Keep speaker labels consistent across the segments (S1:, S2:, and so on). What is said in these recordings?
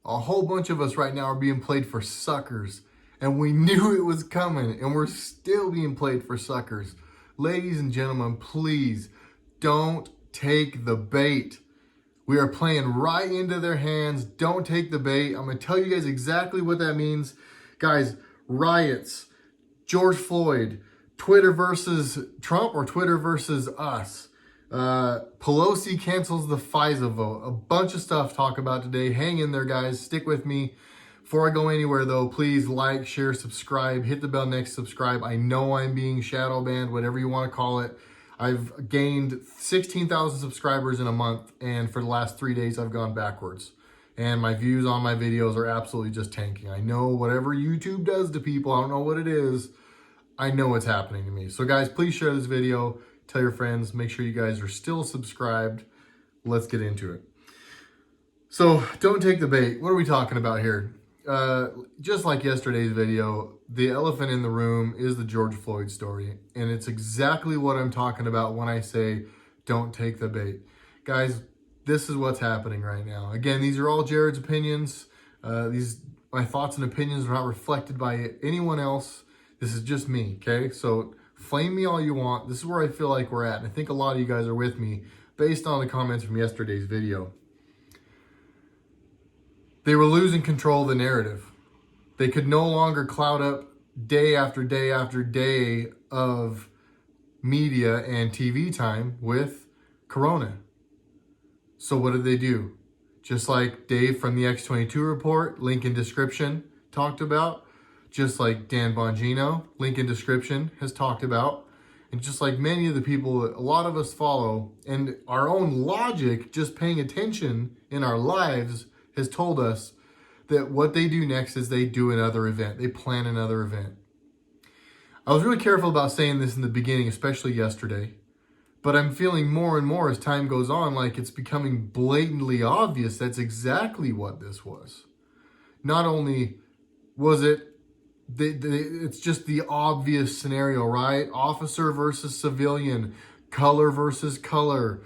S1: A whole bunch of us right now are being played for suckers. And we knew it was coming, and we're still being played for suckers. Ladies and gentlemen, please don't take the bait. We are playing right into their hands. Don't take the bait. I'm going to tell you guys exactly what that means. Guys, riots, George Floyd, Twitter versus Trump or Twitter versus us. Pelosi cancels the FISA vote. A bunch of stuff to talk about today. Hang in there, guys. Stick with me. Before I go anywhere, though, please like, share, subscribe. Hit the bell next to subscribe. I know I'm being shadow banned, whatever you want to call it. I've gained 16,000 subscribers in a month, and for the last 3 days, I've gone backwards. And my views on my videos are absolutely just tanking. I know whatever YouTube does to people, I don't know what it is. I know what's happening to me. So, guys, please share this video. Tell your friends. Make sure you guys are still subscribed. Let's get into it. So, don't take the bait. What are we talking about here? Just like yesterday's video, the elephant in the room is the George Floyd story. And it's exactly what I'm talking about when I say don't take the bait. Guys, this is what's happening right now. Again, these are all Jared's opinions. My thoughts and opinions are not reflected by anyone else. This is just me, okay? So flame me all you want. This is where I feel like we're at. And I think a lot of you guys are with me based on the comments from yesterday's video. They were losing control of the narrative. They could no longer cloud up day after day after day of media and TV time with Corona. So what did they do? Just like Dave from the X22 report, link in description, talked about. Just like Dan Bongino, link in description, has talked about. And just like many of the people that a lot of us follow, and our own logic, just paying attention in our lives, has told us that what they do next is they do another event. They plan another event. I was really careful about saying this in the beginning, especially yesterday. But I'm feeling more and more as time goes on like it's becoming blatantly obvious that's exactly what this was. Not only was it, it's just the obvious scenario, right? Officer versus civilian, color versus color,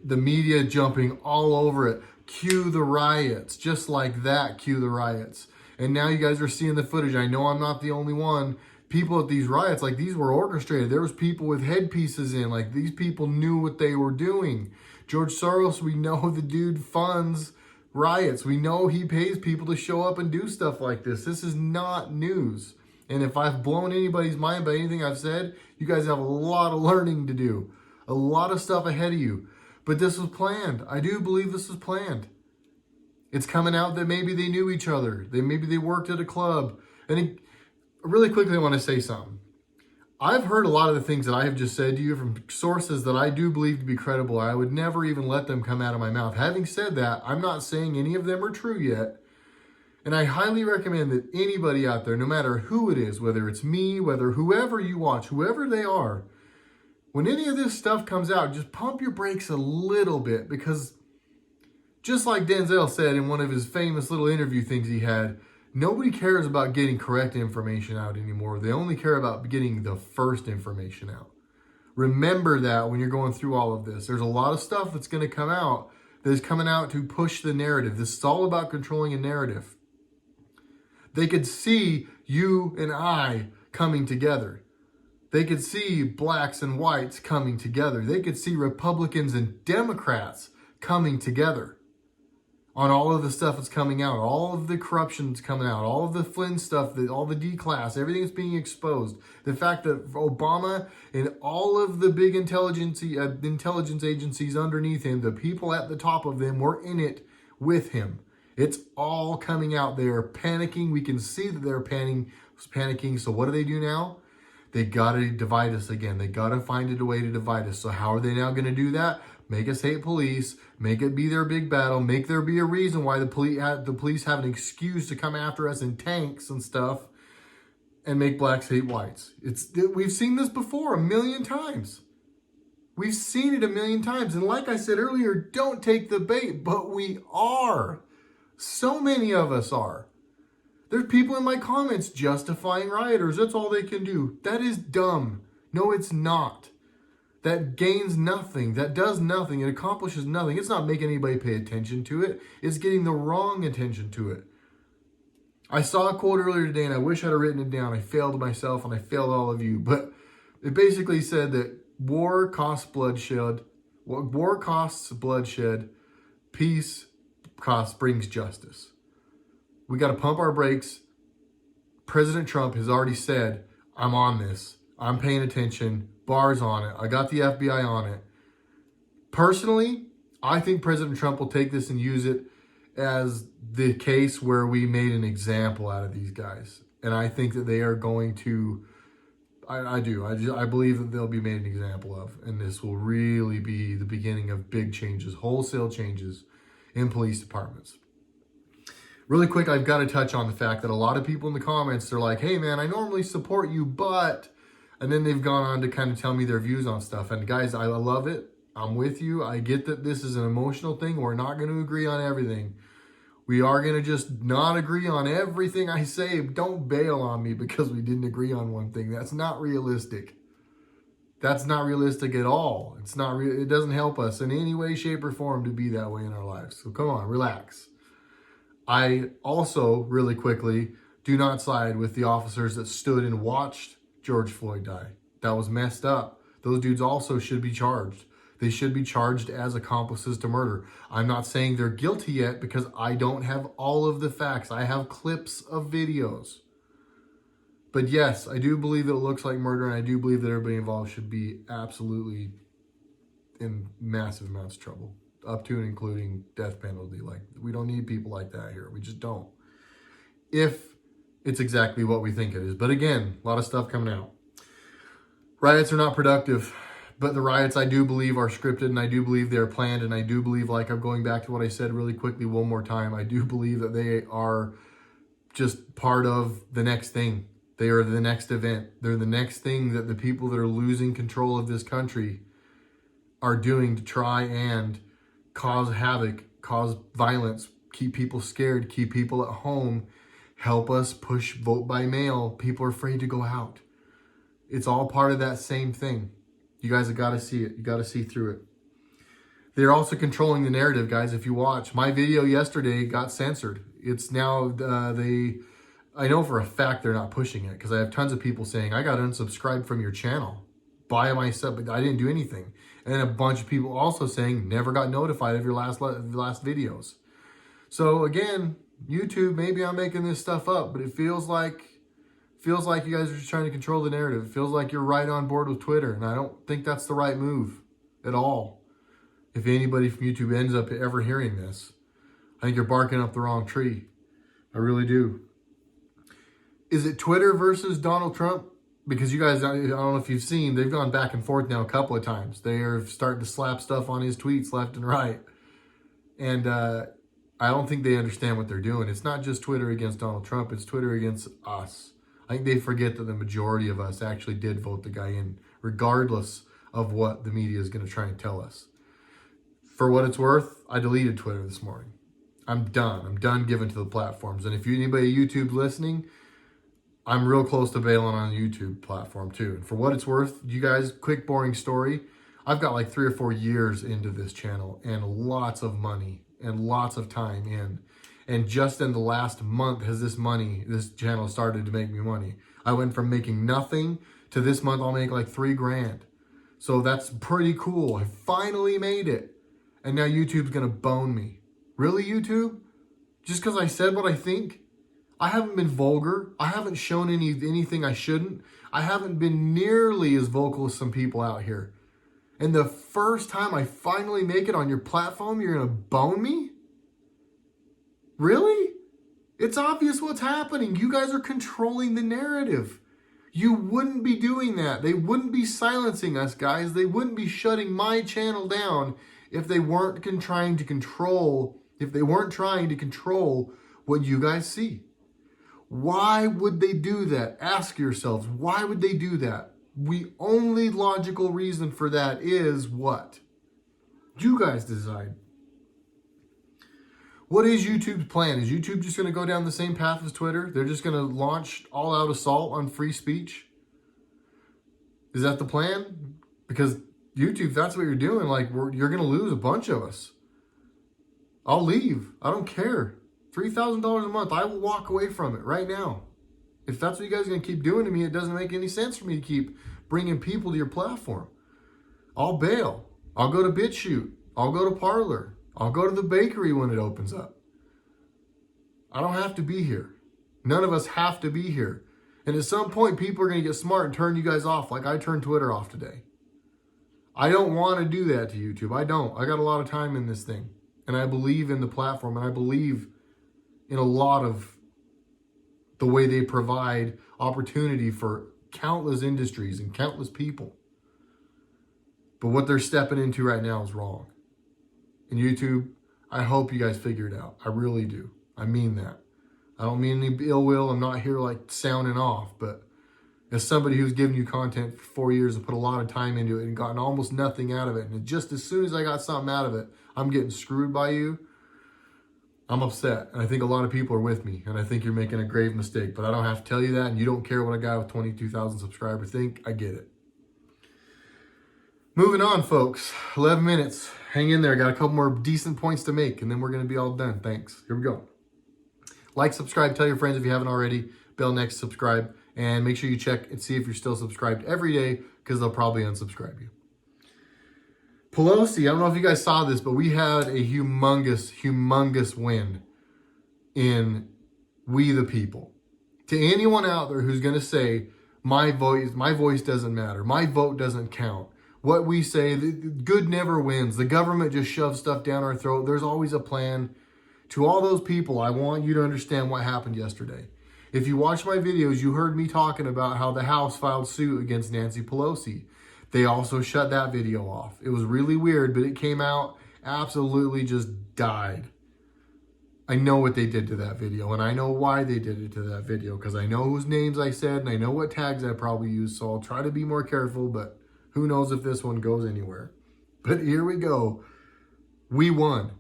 S1: the media jumping all over it. Cue the riots, just like that, cue the riots. And now you guys are seeing the footage. I know I'm not the only one. People at these riots, like these were orchestrated. There was people with headpieces in, like these people knew what they were doing. George Soros, we know the dude funds riots. We know he pays people to show up and do stuff like this. This is not news. And if I've blown anybody's mind by anything I've said, you guys have a lot of learning to do. A lot of stuff ahead of you. But this was planned. I do believe this was planned. It's coming out that maybe they knew each other. Maybe they worked at a club. And really quickly, I want to say something. I've heard a lot of the things that I have just said to you from sources that I do believe to be credible. I would never even let them come out of my mouth. Having said that, I'm not saying any of them are true yet. And I highly recommend that anybody out there, no matter who it is, whether it's me, whether whoever you watch, whoever they are, when any of this stuff comes out, just pump your brakes a little bit, because just like Denzel said in one of his famous little interview things he had, nobody cares about getting correct information out anymore. They only care about getting the first information out. Remember that when you're going through all of this. There's a lot of stuff that's going to come out that is coming out to push the narrative. This is all about controlling a narrative. They could see you and I coming together. They could see blacks and whites coming together. They could see Republicans and Democrats coming together on all of the stuff that's coming out, all of the corruption that's coming out, all of the Flynn stuff, all the D-class, everything that's being exposed. The fact that Obama and all of the big intelligence agencies underneath him, the people at the top of them were in it with him. It's all coming out. They are panicking. We can see that they're panicking. So what do they do now? They got to divide us again. They got to find a way to divide us. So how are they now going to do that? Make us hate police. Make it be their big battle. Make there be a reason why the police have an excuse to come after us in tanks and stuff, and make blacks hate whites. We've seen this before 1,000,000 times. We've seen it 1,000,000 times. And like I said earlier, don't take the bait, but we are. So many of us are. There's people in my comments justifying rioters. That's all they can do. That is dumb. No, it's not. that gains nothing, that does nothing, it accomplishes nothing. It's not making anybody pay attention to it. It's getting the wrong attention to it. I saw a quote earlier today, and I wish I'd have written it down. I failed myself, and I failed all of you. But it basically said that war costs bloodshed. War costs bloodshed. Peace brings justice. We got to pump our brakes. President Trump has already said, I'm on this. I'm paying attention. Bar's on it. I got the FBI on it. Personally, I think President Trump will take this and use it as the case where we made an example out of these guys. And I think that they are going to, I believe that they'll be made an example of. And this will really be the beginning of big changes, wholesale changes in police departments. Really quick, I've got to touch on the fact that a lot of people in the comments, they're like, hey man, I normally support you, but, and then they've gone on to kind of tell me their views on stuff. And guys, I love it. I'm with you. I get that this is an emotional thing. We're not going to agree on everything. We are going to just not agree on everything I say. Don't bail on me because we didn't agree on one thing. That's not realistic. That's not realistic at all. It's not. It doesn't help us in any way, shape, or form to be that way in our lives. So come on, relax. I also, really quickly, do not side with the officers that stood and watched George Floyd die. That was messed up. Those dudes also should be charged. They should be charged as accomplices to murder. I'm not saying they're guilty yet because I don't have all of the facts. I have clips of videos. But yes, I do believe that it looks like murder, and I do believe that everybody involved should be absolutely in massive amounts of trouble, up to and including death penalty. Like, we don't need people like that here. We just don't. If it's exactly what we think it is. But again, a lot of stuff coming out. Riots are not productive. But the riots, I do believe, are scripted, and I do believe they're planned, and I do believe, like I'm going back to what I said really quickly one more time, I do believe that they are just part of the next thing. They are the next event. They're the next thing that the people that are losing control of this country are doing to try and cause havoc, cause violence, keep people scared, keep people at home, help us push vote by mail. People are afraid to go out. It's all part of that same thing. You guys have got to see it. You got to see through it. They're also controlling the narrative, guys. If you watch, my video yesterday got censored. It's now, I know for a fact they're not pushing it because I have tons of people saying, I got unsubscribed from your channel. Buy my sub, but I didn't do anything. And then a bunch of people also saying, never got notified of your last videos. So again, YouTube, maybe I'm making this stuff up, but it feels like you guys are just trying to control the narrative. It feels like you're right on board with Twitter, and I don't think that's the right move at all. If anybody from YouTube ends up ever hearing this, I think you're barking up the wrong tree. I really do. Is it Twitter versus Donald Trump? Because you guys, I don't know if you've seen, they've gone back and forth now a couple of times. They are starting to slap stuff on his tweets left and right. And I don't think they understand what they're doing. It's not just Twitter against Donald Trump. It's Twitter against us. I think they forget that the majority of us actually did vote the guy in, regardless of what the media is going to try and tell us. For what it's worth, I deleted Twitter this morning. I'm done. I'm done giving to the platforms. And if anybody at YouTube listening, I'm real close to bailing on the YouTube platform too. And for what it's worth, you guys, quick, boring story. I've got like 3 or 4 years into this channel and lots of money and lots of time in. And just in the last month has this channel started to make me money. I went from making nothing to this month I'll make like $3,000. So that's pretty cool. I finally made it. And now YouTube's gonna bone me. Really, YouTube? Just because I said what I think? I haven't been vulgar. I haven't shown anything I shouldn't. I haven't been nearly as vocal as some people out here. And the first time I finally make it on your platform, you're gonna bone me? Really? It's obvious what's happening. You guys are controlling the narrative. You wouldn't be doing that. They wouldn't be silencing us, guys. They wouldn't be shutting my channel down if they weren't trying to control what you guys see. Why would they do that? Ask yourselves, why would they do that? The only logical reason for that is what? You guys decide. What is YouTube's plan? Is YouTube just going to go down the same path as Twitter? They're just going to launch all-out assault on free speech? Is that the plan? Because YouTube, if that's what you're doing, like, you're going to lose a bunch of us. I'll leave. I don't care. $3,000 a month. I will walk away from it right now. If that's what you guys are going to keep doing to me, it doesn't make any sense for me to keep bringing people to your platform. I'll bail. I'll go to BitChute. I'll go to Parler. I'll go to the bakery when it opens up. I don't have to be here. None of us have to be here. And at some point, people are going to get smart and turn you guys off like I turned Twitter off today. I don't want to do that to YouTube. I don't. I got a lot of time in this thing. And I believe in the platform, and I believe in a lot of the way they provide opportunity for countless industries and countless people. But what they're stepping into right now is wrong. And YouTube, I hope you guys figure it out. I really do. I mean that. I don't mean any ill will. I'm not here like sounding off, but as somebody who's given you content for 4 years and put a lot of time into it and gotten almost nothing out of it, and just as soon as I got something out of it, I'm getting screwed by you, I'm upset. And I think a lot of people are with me, and I think you're making a grave mistake, but I don't have to tell you that, and you don't care what a guy with 22,000 subscribers think. I get it. Moving on, folks. 11 minutes. Hang in there. Got a couple more decent points to make, and then we're going to be all done. Thanks. Here we go. Like, subscribe, tell your friends if you haven't already. Bell next, subscribe, and make sure you check and see if you're still subscribed every day, because they'll probably unsubscribe you. Pelosi, I don't know if you guys saw this, but we had a humongous win in We the People. To anyone out there who's going to say, my voice doesn't matter, my vote doesn't count, what we say, the good never wins, the government just shoves stuff down our throat, there's always a plan. To all those people, I want you to understand what happened yesterday. If you watch my videos, you heard me talking about how the House filed suit against Nancy Pelosi. They also shut that video off. It was really weird, but it came out, absolutely just died. I know what they did to that video, and I know why they did it to that video, because I know whose names I said, and I know what tags I probably used, so I'll try to be more careful, but who knows if this one goes anywhere. But here we go. We won.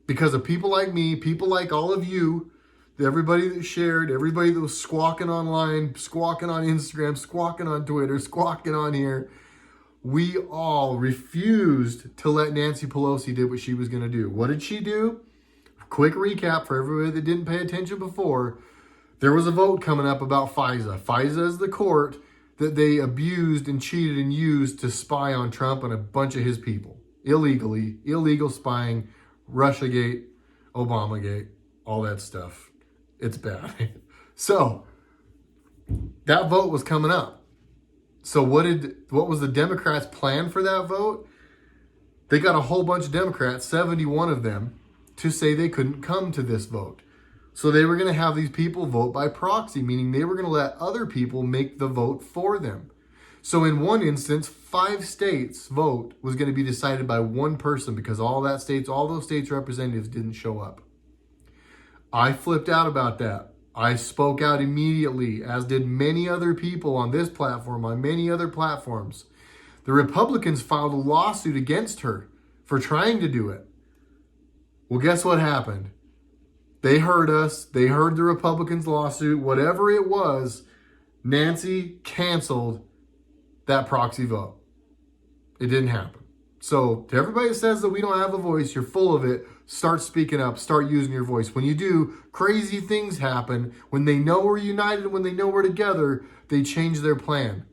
S1: Because of people like me, people like all of you, everybody that shared, everybody that was squawking online, squawking on Instagram, squawking on Twitter, squawking on here, we all refused to let Nancy Pelosi do what she was going to do. What did she do? Quick recap for everybody that didn't pay attention before. There was a vote coming up about FISA. FISA is the court that they abused and cheated and used to spy on Trump and a bunch of his people. Illegally, illegal spying, Russiagate, Obamagate, all that stuff. It's bad. So, that vote was coming up. So what was the Democrats' plan for that vote? They got a whole bunch of Democrats, 71 of them, to say they couldn't come to this vote. So they were going to have these people vote by proxy, meaning they were going to let other people make the vote for them. So in one instance, 5 states' vote was going to be decided by one person because all those states' representatives didn't show up. I flipped out about that. I spoke out immediately, as did many other people on this platform, on many other platforms. The Republicans filed a lawsuit against her for trying to do it. Well, guess what happened? They heard us. They heard the Republicans' lawsuit. Whatever it was, Nancy canceled that proxy vote. It didn't happen. So to everybody that says that we don't have a voice, you're full of it. Start speaking up. Start using your voice. When you do, crazy things happen. When they know we're united, when they know we're together, they change their plan.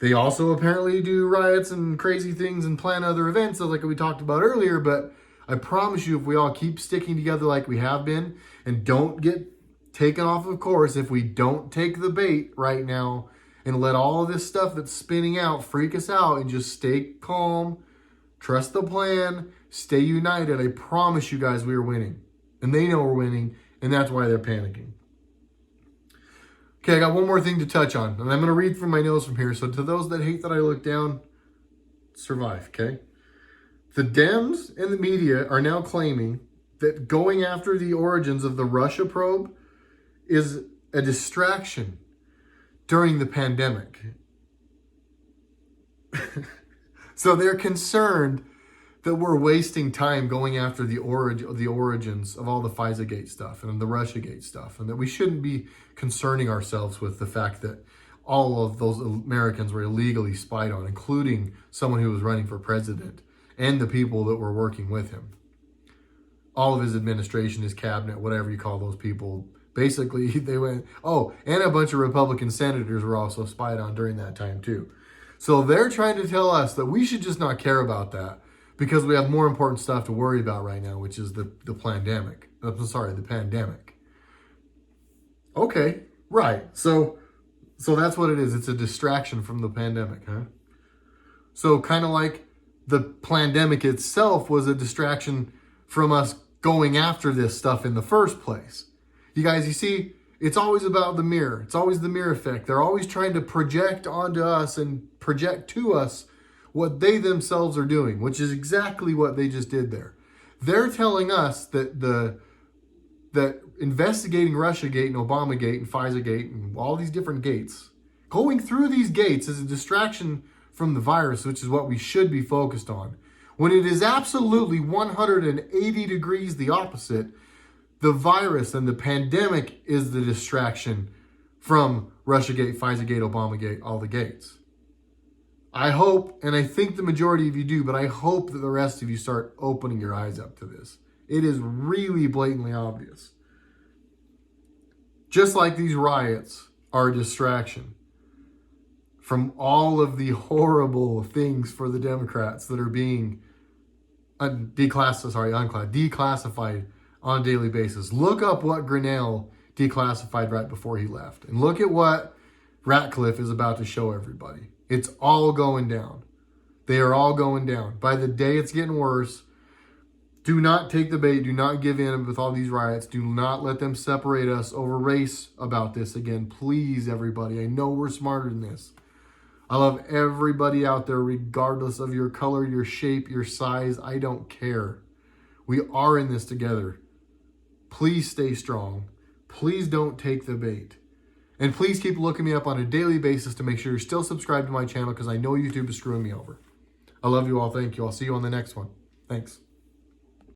S1: They also apparently do riots and crazy things and plan other events, like we talked about earlier. But I promise you, if we all keep sticking together like we have been and don't get taken off of course, if we don't take the bait right now and let all of this stuff that's spinning out freak us out and just stay calm, trust the plan, stay united, I promise you guys we are winning. And they know we're winning, and that's why they're panicking. Okay, I got one more thing to touch on, and I'm going to read from my notes from here. So to those that hate that I look down, survive, okay? The Dems and the media are now claiming that going after the origins of the Russia probe is a distraction during the pandemic. So they're concerned that we're wasting time going after the origins of all the FISA-gate stuff and the Russiagate stuff, and that we shouldn't be concerning ourselves with the fact that all of those Americans were illegally spied on, including someone who was running for president and the people that were working with him. All of his administration, his cabinet, whatever you call those people, basically they went, oh, and a bunch of Republican senators were also spied on during that time too. So they're trying to tell us that we should just not care about that because we have more important stuff to worry about right now, which is the pandemic. The pandemic. Okay, right. So that's what it is. It's a distraction from the pandemic, huh? So kind of like the pandemic itself was a distraction from us going after this stuff in the first place. You guys, you see, it's always about the mirror. It's always the mirror effect. They're always trying to project onto us and project to us what they themselves are doing, which is exactly what they just did there. They're telling us that that investigating Russiagate and Obamagate and Pfizergate and all these different gates, going through these gates is a distraction from the virus, which is what we should be focused on. When it is absolutely 180 degrees the opposite, the virus and the pandemic is the distraction from Russiagate, Pfizergate, Obamagate, all the gates. I hope, and I think the majority of you do, but I hope that the rest of you start opening your eyes up to this. It is really blatantly obvious. Just like these riots are a distraction from all of the horrible things for the Democrats that are being declassified on a daily basis. Look up what Grinnell declassified right before he left. And look at what Ratcliffe is about to show everybody. It's all going down. They are all going down. By the day it's getting worse. Do not take the bait. Do not give in with all these riots. Do not let them separate us over race about this again. Please, everybody. I know we're smarter than this. I love everybody out there, regardless of your color, your shape, your size. I don't care. We are in this together. Please stay strong. Please don't take the bait. And please keep looking me up on a daily basis to make sure you're still subscribed to my channel because I know YouTube is screwing me over. I love you all. Thank you. I'll see you on the next one. Thanks.